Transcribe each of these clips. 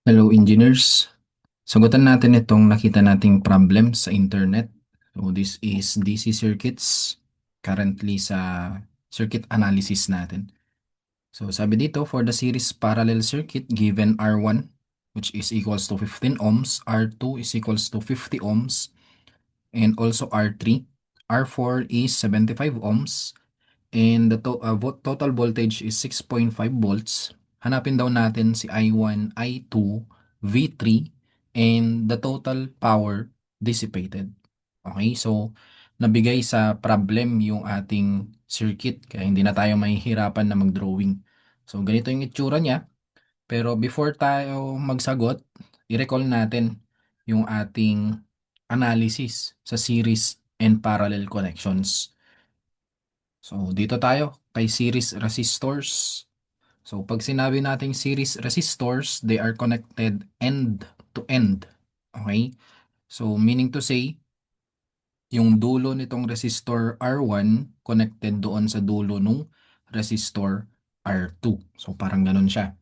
Hello engineers. Sagutan natin itong nakita nating problem sa internet. So this is DC circuits currently sa circuit analysis natin. So sabi dito for the series parallel circuit given R1 which is equals to 15 ohms, R2 is equals to 50 ohms, and also R3. R4 is 75 ohms, and the total voltage is 6.5 volts. Hanapin daw natin si I1, I2, V3, and the total power dissipated. Okay, so nabigay sa problem yung ating circuit kaya hindi na tayo mahihirapan na mag-drawing. So ganito yung itsura niya. Pero before tayo magsagot, i-recall natin yung ating analysis sa series and parallel connections. So, dito tayo kay series resistors. So, pag sinabi nating series resistors, they are connected end to end. Okay? So, meaning to say, yung dulo nitong resistor R1 connected doon sa dulo nung resistor R2. So, parang ganun siya.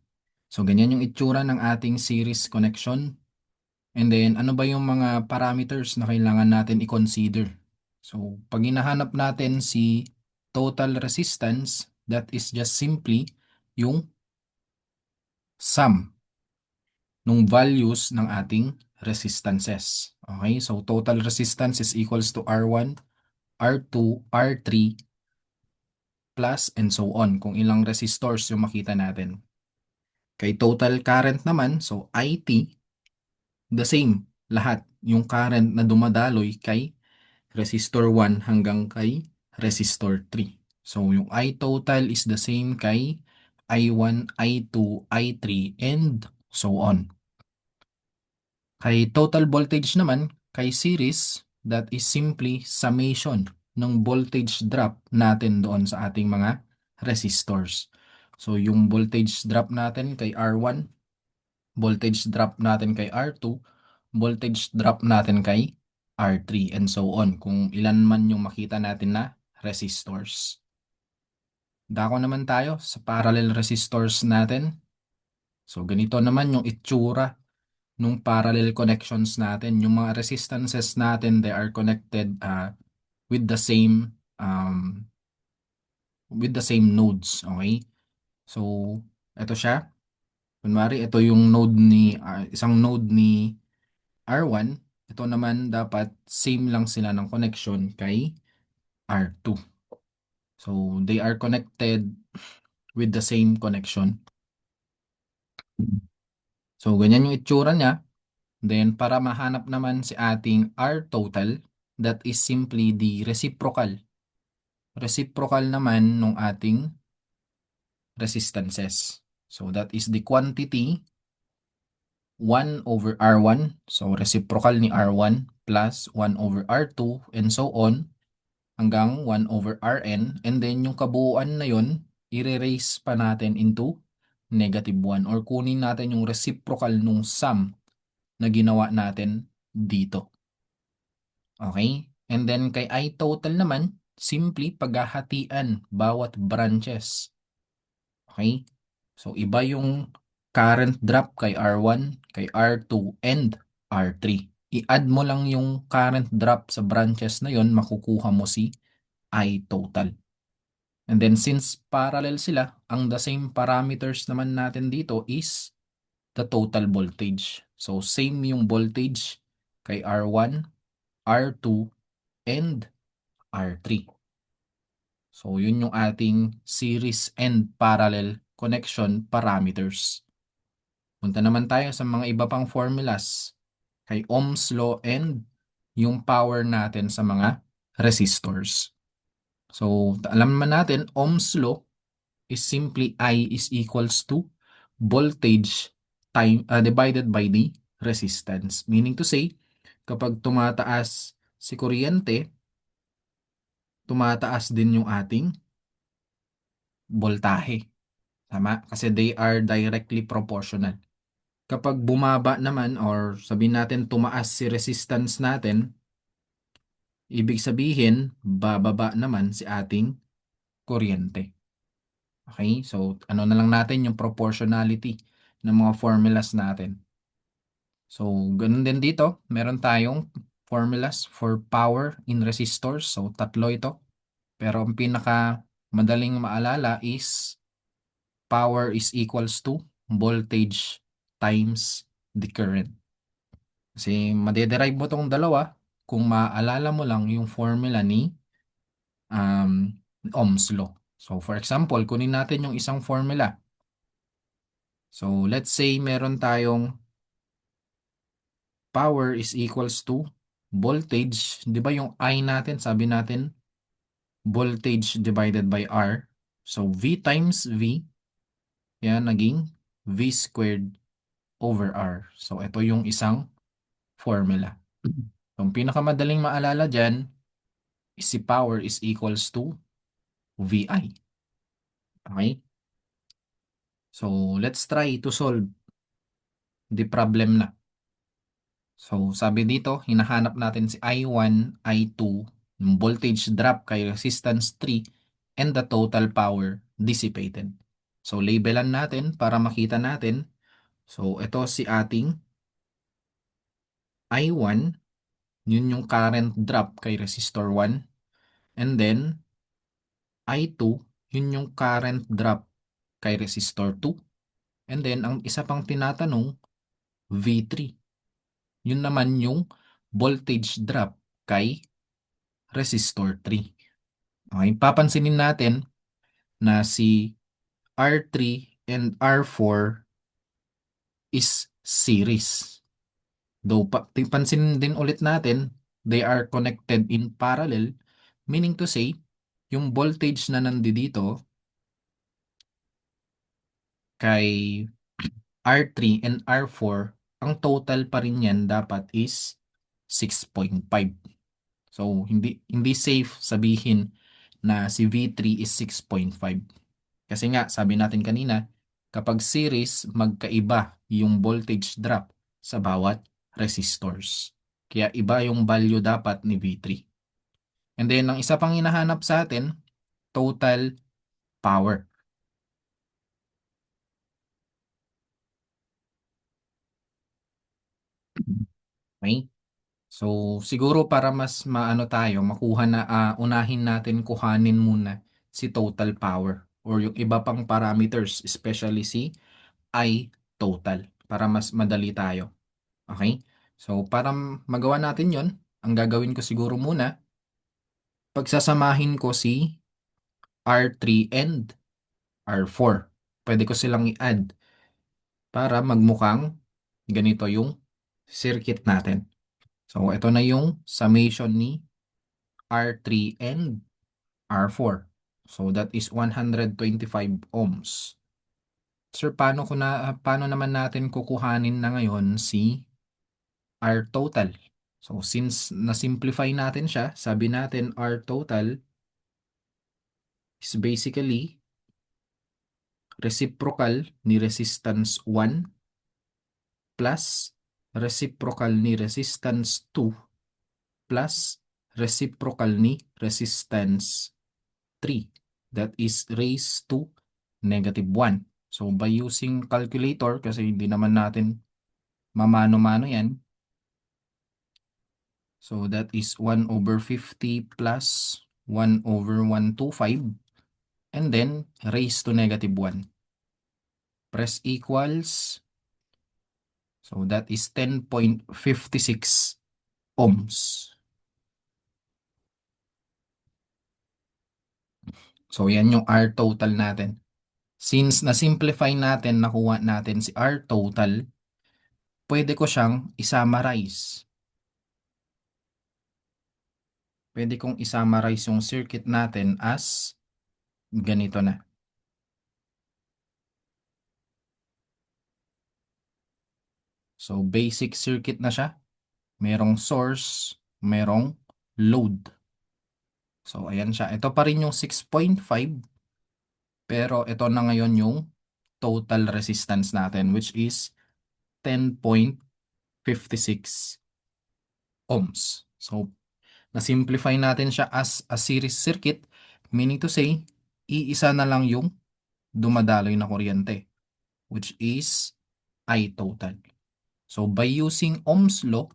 So, ganyan yung itsura ng ating series connection. And then, ano ba yung mga parameters na kailangan natin i-consider? So, pag hinahanap natin si total resistance, that is just simply yung sum ng values ng ating resistances. Okay? So, total resistance is equals to R1, R2, R3, plus and so on. Kung ilang resistors yung makita natin. Kay total current naman, so IT, the same. Lahat. Yung current na dumadaloy kay resistor 1 hanggang kay resistor 3. So, yung I total is the same kay I1, I2, I3, and so on. Kay total voltage naman, kay series, that is simply summation ng voltage drop natin doon sa ating mga resistors. So, yung voltage drop natin kay R1, voltage drop natin kay R2, voltage drop natin kay R3, and so on. Kung ilan man yung makita natin na resistors. Dako naman tayo sa parallel resistors natin. So, ganito naman yung itsura nung parallel connections natin. Yung mga resistances natin, they are connected with the same nodes. Okay? So, ito siya. Kunwari, ito yung node ni isang node ni R1. Ito naman dapat same lang sila ng connection kay R2. So, they are connected with the same connection. So, ganyan yung itsura niya. Then, para mahanap naman si ating R total, that is simply the reciprocal. Reciprocal naman nung ating resistances. So, that is the quantity 1 over R1. So, reciprocal ni R1 plus 1 over R2 and so on hanggang 1 over Rn. And then, yung kabuuan na yun, i-raise pa natin into -1 or kunin natin yung reciprocal nung sum na ginawa natin dito. Okay? And then kay I total naman, simply paghahatian bawat branches. Okay? So iba yung current drop kay R1, kay R2, and R3. I-add mo lang yung current drop sa branches na yon, makukuha mo si I total. And then since parallel sila, ang the same parameters naman natin dito is the total voltage. So same yung voltage kay R1, R2, and R3. So yun yung ating series and parallel connection parameters. Punta naman tayo sa mga iba pang formulas kay Ohm's law and yung power natin sa mga resistors. So alam naman natin Ohm's law is simply I is equals to voltage time divided by the resistance. Meaning to say, kapag tumataas si kuryente, tumataas din yung ating voltahe. Tama? Kasi they are directly proportional. Kapag bumaba naman or sabihin natin tumaas si resistance natin, ibig sabihin bababa naman si ating kuryente. Okay? So ano na lang natin yung proportionality ng mga formulas natin. So, ganun din dito. Meron tayong formulas for power in resistors. So, tatlo ito. Pero ang pinaka madaling maalala is power is equals to voltage times the current. Kasi madederive mo tong dalawa kung maaalala mo lang yung formula ni um, Ohm's law. So for example, kunin natin yung isang formula. So let's say meron tayong power is equals to voltage. Di ba yung I natin, sabi natin, voltage divided by R. So V times V, yan, naging V squared over R. So ito yung isang formula. So, ang pinakamadaling maalala dyan is si power is equals to VI. Okay? So, let's try to solve the problem na. So, sabi dito, hinahanap natin si I1, I2, yung voltage drop kay resistance 3, and the total power dissipated. So, labelan natin para makita natin. So, ito si ating I1, yun yung current drop kay resistor 1. And then, I2, yun yung current drop kay resistor 2. And then, ang isa pang tinatanong, V3. Yun naman yung voltage drop kay resistor 3. Okay, papansinin natin na si R3 and R4 is series. Though, pansinin din ulit natin, they are connected in parallel, meaning to say, yung voltage na nandito kay R3 and R4, ang total pa rin yan dapat is 6.5. So, hindi safe sabihin na si V3 is 6.5. Kasi nga, sabi natin kanina, kapag series, magkaiba yung voltage drop sa bawat resistors. Kaya iba yung value dapat ni V3. And then, ang isa pang hinahanap sa atin, total power. Okay? So, siguro para mas maano tayo, makuha na, unahin natin kuhanin muna si total power or yung iba pang parameters, especially si I total, para mas madali tayo. Okay? So, para magawa natin yon, ang gagawin ko siguro muna, pagsasamahin ko si R3 and R4. Pwede ko silang i-add para magmukhang ganito yung circuit natin. So, ito na yung summation ni R3 and R4. So that is 125 ohms. Sir, paano naman natin kukuhanin na ngayon si R total? So since na-simplify natin siya, sabi natin R total is basically reciprocal ni resistance 1 plus reciprocal ni resistance 2 plus reciprocal ni resistance 3. That is raised to -1. So by using calculator, kasi hindi naman natin mamano-mano yan. So that is 1/50 plus 1/125 and then raised to -1. Press equals. So that is 10.56 ohms. So yan yung R total natin. Since na-simplify natin, nakuha natin si R total, pwede ko siyang i-summarize. Pwede kong i-summarize yung circuit natin as ganito na. So basic circuit na siya. Merong source, merong load. So ayan siya. Ito pa rin yung 6.5, pero ito na ngayon yung total resistance natin, which is 10.56 ohms. So na-simplify natin siya as a series circuit, meaning to say, iisa na lang yung dumadaloy na kuryente, which is I total. So by using Ohm's law,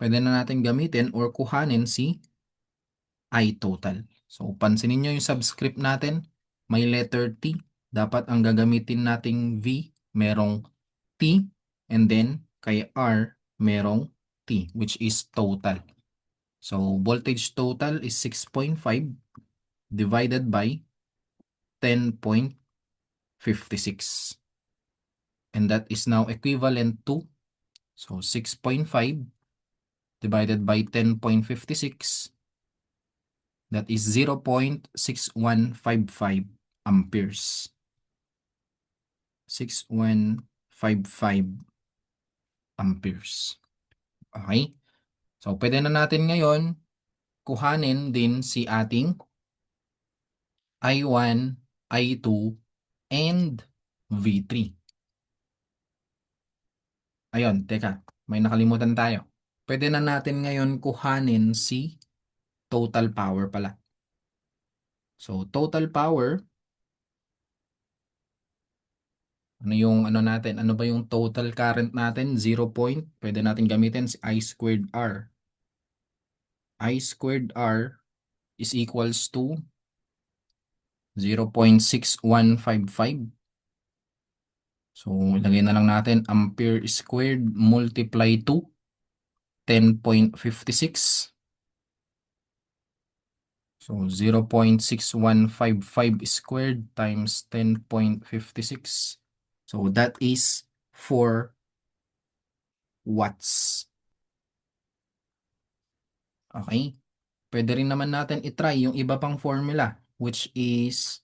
pwede na natin gamitin or kuhanin si I total. So pansinin nyo yung subscript natin, may letter T. Dapat ang gagamitin nating V, merong T, and then kay R, merong T, which is total. So voltage total is 6.5 divided by 10.56. And that is now equivalent to, so 6.5 divided by 10.56, that is 0.6155 amperes. 6155 amperes. Okay? So, pwede na natin ngayon kuhanin din si ating I1, I2, and V3. Ayun, teka, may nakalimutan tayo. Pwede na natin ngayon kuhanin si total power pala. So, total power, ano yung ano natin? Ano ba yung total current natin? 0 point. Pwede natin gamitin si I squared R. I squared R is equals to 0.6155. So, ilagay na lang natin ampere squared multiply to 10.56. So, 0.6155 squared times 10.56. So, that is 4 watts. Okay? Pwede rin naman natin itry yung iba pang formula, which is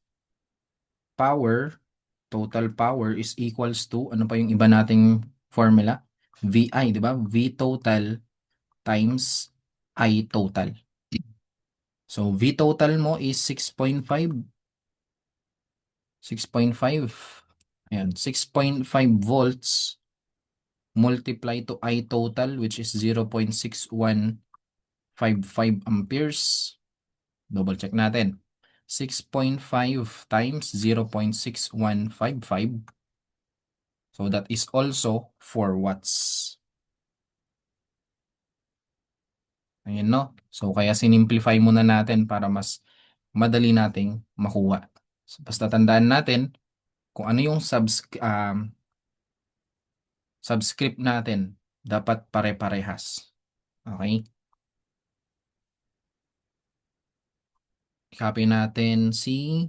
power, total power is equals to, ano pa yung iba nating formula? VI, di ba? V total times I total. So, V total mo is 6.5. 6.5. Ayan, 6.5 volts multiply to I total, which is 0.6155 amperes. Double check natin. 6.5 times 0.6155. So that is also 4 watts. Ayan, no? So kaya sinimplify muna natin para mas madali nating makuha. So, basta tandaan natin kung ano yung subscript natin. Dapat pare-parehas. Okay? Copy natin si...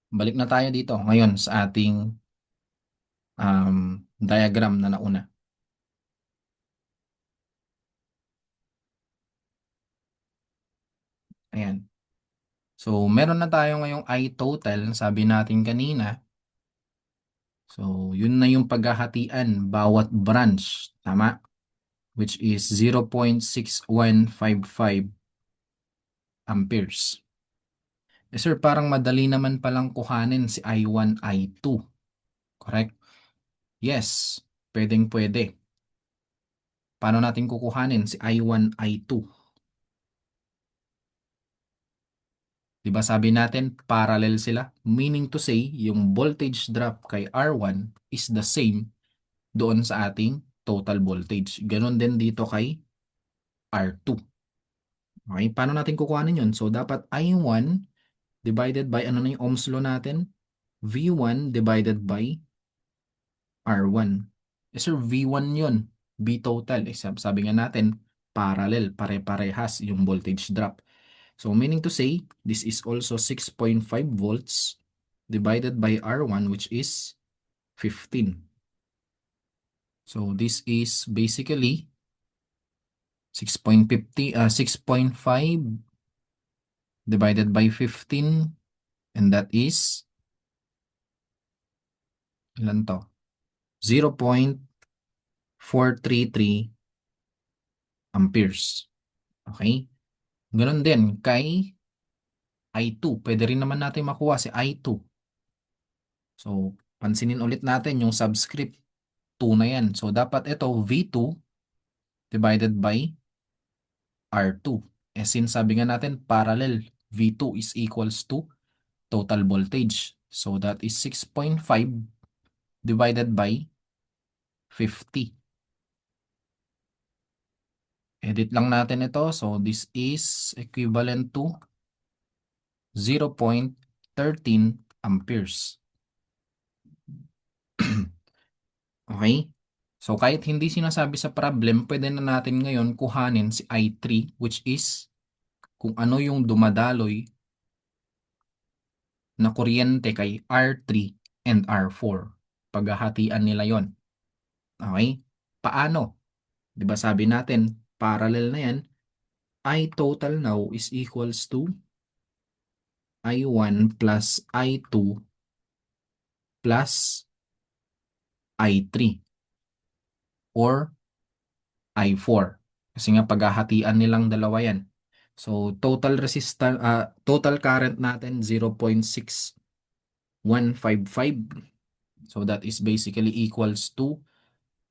Balik na tayo dito ngayon sa ating diagram na nauna. Ayan. So, meron na tayo ngayong I total, sabi natin kanina. So, yun na yung paghahatian bawat branch. Tama? Which is 0.6155 amperes. Eh sir, parang madali naman palang kuhanin si I1, I2. Correct? Yes, pwedeng pwede. Paano natin kukuhanin si I1, I2? Diba sabi natin, parallel sila? Meaning to say, yung voltage drop kay R1 is the same doon sa ating total voltage. Ganon din dito kay R2. Okay, paano natin kukuhanin yun? So, dapat I1 divided by, ano na yung Ohm's law natin? V1 divided by R1. Eh sir, V1 yun. V total. Eh, sabi nga natin, parallel, pare-parehas yung voltage drop. So, meaning to say, this is also 6.5 volts divided by R1, which is 15. So, this is basically 6.5 divided by 15, and that is, ilan to? 0.433 amperes. Okay? Ganon din kay I2. Pwede rin naman natin makuha si I2. So, pansinin ulit natin yung subscript 2 na yan. So, dapat ito V2 divided by R2. Eh, since sabi nga natin parallel, V2 is equals to total voltage. So, that is 6.5 divided by 50. Edit lang natin ito. So, this is equivalent to 0.13 amperes. Okay? So, kahit hindi sinasabi sa problem, pwede na natin ngayon kuhanin si I3, which is kung ano yung dumadaloy na kuryente kay R3 and R4. Paghahatian nila yon. Okay? Paano? 'Di ba sabi natin, parallel na yan, I total now is equals to I1 plus I2 plus I3 or I4. Kasi nga paghahatian nilang dalawa yan. So total current natin 0.6155. So that is basically equals to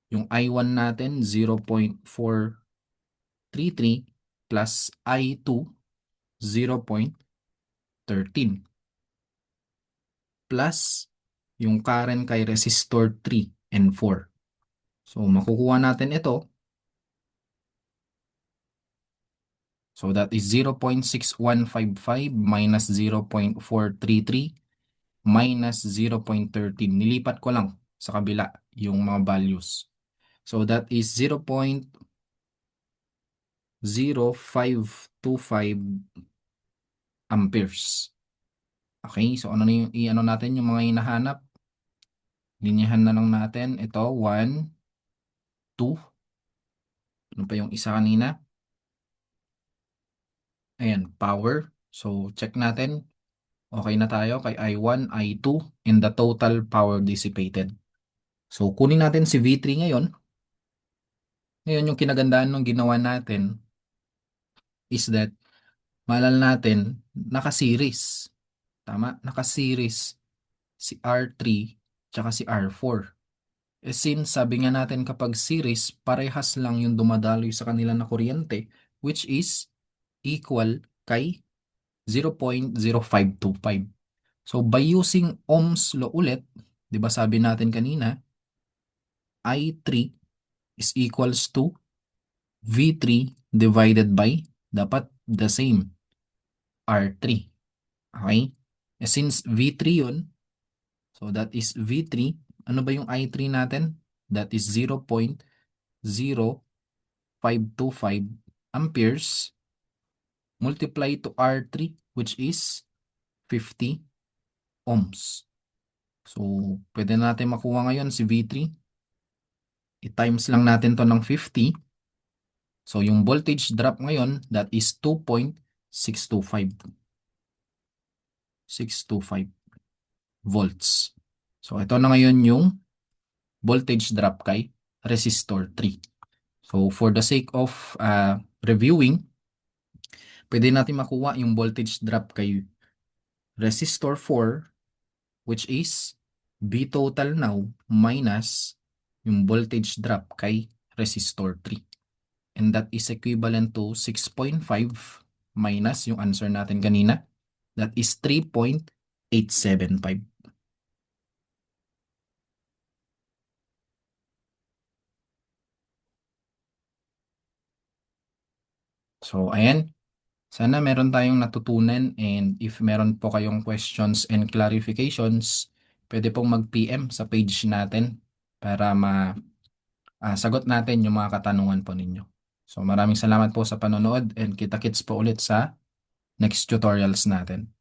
yung I1 natin 0.433 plus I2 0.13 plus yung current kay resistor 3 and 4. So makukuha natin ito. So that is 0.6155 minus 0.433 minus 0.13. Nilipat ko lang sa kabila yung mga values. So that is 0.0525 amperes. Okay, so ano na yung i-ano natin yung mga hinahanap? Linyahan na lang natin. Ito, 1, 2. Ano pa yung isa kanina? Ayan, power. So check natin. Okay na tayo kay I1, I2, and the total power dissipated. So kunin natin si V3 ngayon. Ngayon yung kinagandaan ng ginawa natin is that maalala natin naka-series. Tama? Naka-series si R3 tsaka si R4. Eh since sabi nga natin kapag series, parehas lang yung dumadaloy sa kanila na kuryente, which is equal kay 0.0525. So by using Ohm's law ulit, 'di ba sabi natin kanina, I3 is equals to V3 divided by dapat the same R3. Okay? Eh, since V3 yun, so that is V3. Ano ba yung I3 natin? That is 0.0525 amperes multiply to R3, which is 50 ohms. So, pwede natin makuha ngayon si V3. I-times lang natin to ng 50. So, yung voltage drop ngayon, that is 2.625. 625 volts. So, ito na ngayon yung voltage drop kay resistor 3. So, for the sake of reviewing, pwede natin makuha yung voltage drop kay resistor 4, which is V total now minus yung voltage drop kay resistor 3. And that is equivalent to 6.5 minus yung answer natin kanina. That is 3.875. So, ayan. Sana meron tayong natutunan, and if meron po kayong questions and clarifications, pwede pong mag-PM sa page natin para sagot natin yung mga katanungan po ninyo. So maraming salamat po sa panonood, and kita-kits po ulit sa next tutorials natin.